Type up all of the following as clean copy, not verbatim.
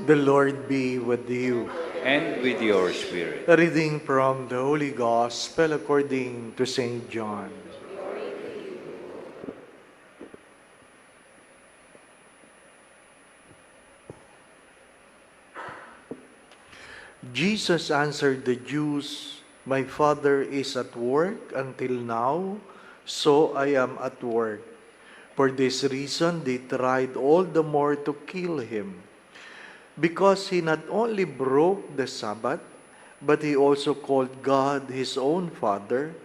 The Lord be with you. And with your spirit. A reading from the Holy Gospel according to St. John. Jesus answered the Jews, "My Father is at work until now, so I am at work." For this reason they tried all the more to kill him, because he not only broke the Sabbath, but he also called God his own Father,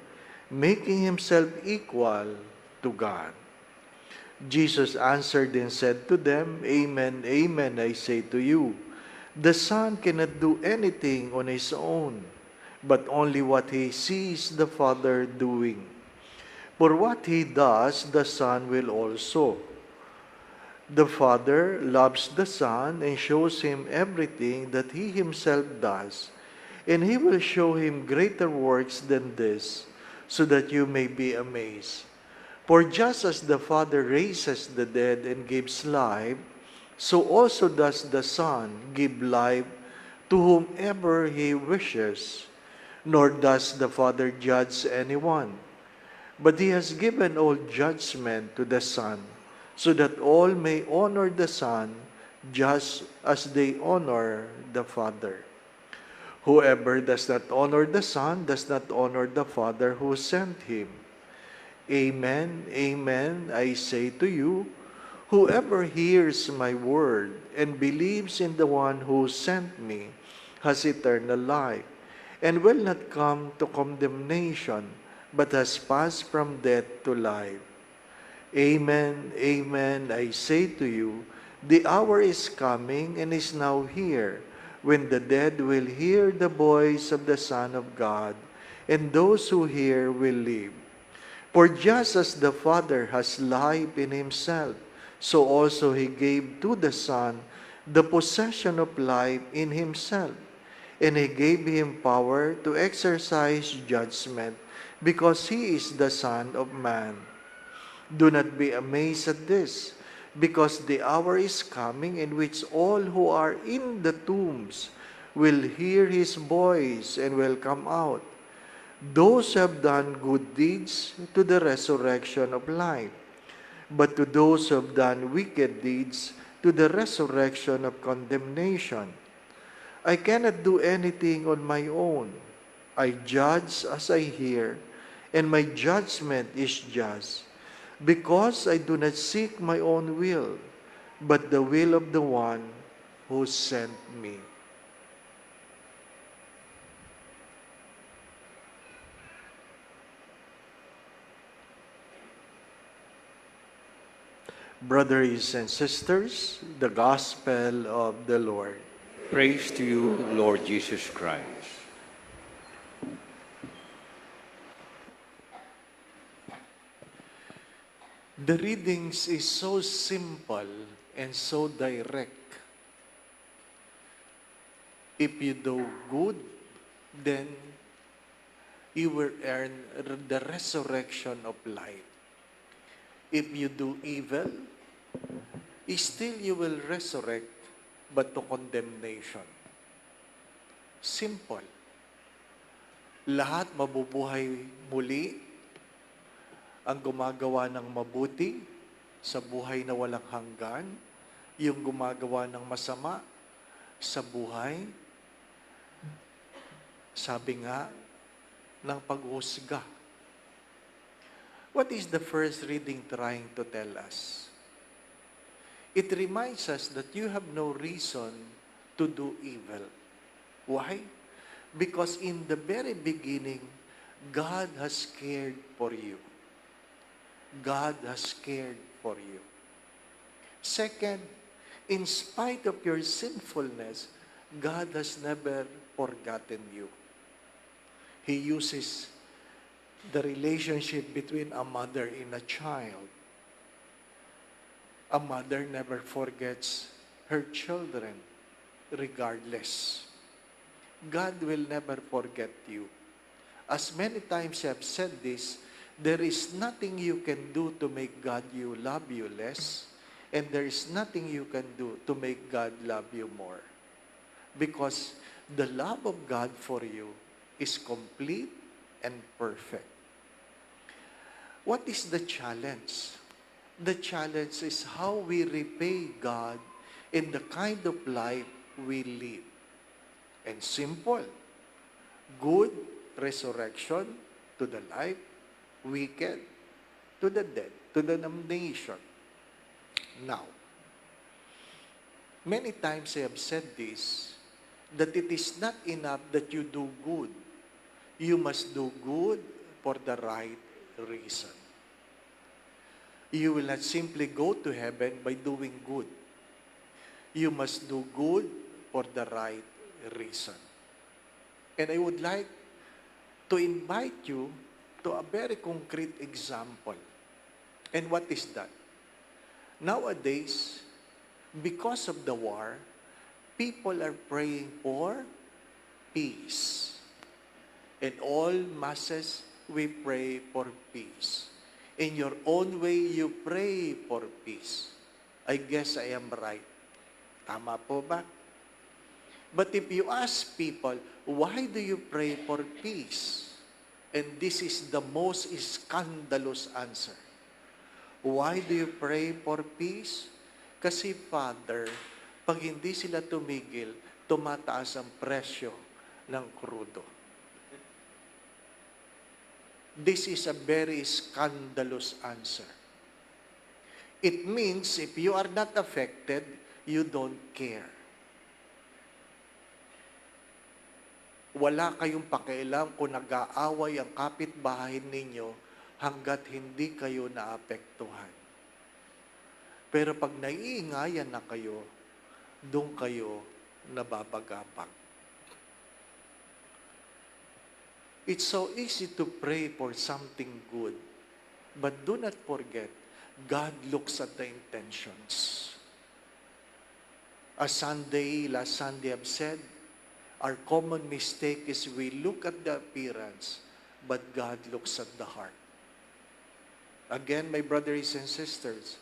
making himself equal to God. Jesus answered and said to them, "Amen, amen, I say to you, the Son cannot do anything on his own, but only what he sees the Father doing. For what he does, the Son will also. The Father loves the Son and shows him everything that he himself does, and he will show him greater works than this, so that you may be amazed. For just as the Father raises the dead and gives life, so also does the Son give life to whomever he wishes. Nor does the Father judge anyone, but he has given all judgment to the Son, so that all may honor the Son just as they honor the Father. Whoever does not honor the Son does not honor the Father who sent him. Amen, amen, I say to you, whoever hears my word and believes in the one who sent me has eternal life, and will not come to condemnation, but has passed from death to life. Amen, amen, I say to you, the hour is coming and is now here, when the dead will hear the voice of the Son of God, and those who hear will live. For just as the Father has life in himself, so also he gave to the Son the possession of life in himself, and he gave him power to exercise judgment, because he is the Son of Man. Do not be amazed at this, because the hour is coming in which all who are in the tombs will hear his voice and will come out. Those who have done good deeds to the resurrection of life, but to those who have done wicked deeds to the resurrection of condemnation. I cannot do anything on my own. I judge as I hear, and my judgment is just, because I do not seek my own will, but the will of the one who sent me." Brothers and sisters, the Gospel of the Lord. Praise to you, Lord Jesus Christ. The readings is so simple and so direct. If you do good, then you will earn the resurrection of life. If you do evil, still you will resurrect, but to condemnation. Simple. Lahat mabubuhay muli ang gumagawa ng mabuti sa buhay na walang hanggan, yung gumagawa ng masama sa buhay, sabi nga, ng paghusga. What is the first reading trying to tell us? It reminds us that you have no reason to do evil. Why? Because in the very beginning, God has cared for you. God has cared for you. Second, in spite of your sinfulness, God has never forgotten you. He uses the relationship between a mother and a child. A mother never forgets her children, regardless. God will never forget you. As many times I have said this, there is nothing you can do to make God love you less, and there is nothing you can do to make God love you more. because the love of God for you is complete and perfect. What is the challenge? The challenge is how we repay God in the kind of life we live. And simple, good resurrection to the life, wicked to the dead, to the damnation. Now, many times I have said this, that it is not enough that you do good. You must do good for the right reason. You will not simply go to heaven by doing good. You must do good for the right reason. And I would like to invite you to a very concrete example. And what is that? Nowadays, because of the war, people are praying for peace. In all masses, we pray for peace. In your own way, you pray for peace. I guess I am right. Tama po ba? But if you ask people, why do you pray for peace? And this is the most scandalous answer. Why do you pray for peace? Kasi, Father, pag hindi sila tumigil, tumataas ang presyo ng krudo. This is a very scandalous answer. It means if you are not affected, you don't care. Wala kayong pakialam kung nag-aaway ang kapitbahay ninyo hanggat hindi kayo naapektuhan. Pero pag naiingayan na kayo, doon kayo nababagabag. It's so easy to pray for something good, but do not forget, God looks at the intentions. Last Sunday I've said, our common mistake is we look at the appearance, but God looks at the heart. Again, my brothers and sisters,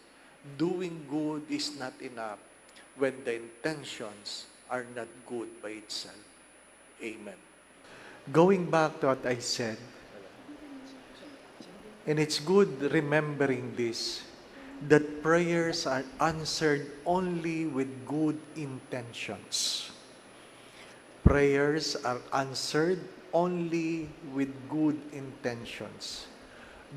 doing good is not enough when the intentions are not good by itself. Amen. Going back to what I said, and it's good remembering this, that prayers are answered only with good intentions. Prayers are answered only with good intentions.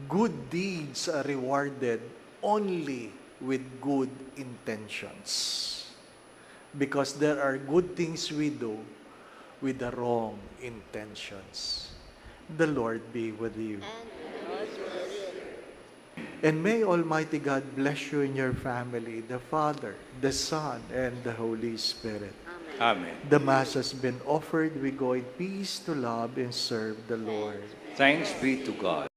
Good deeds are rewarded only with good intentions. Because there are good things we do with the wrong intentions. The Lord be with you. And may Almighty God bless you and your family, the Father, the Son, and the Holy Spirit. Amen. The Mass has been offered. We go in peace to love and serve the Lord. Thanks be to God.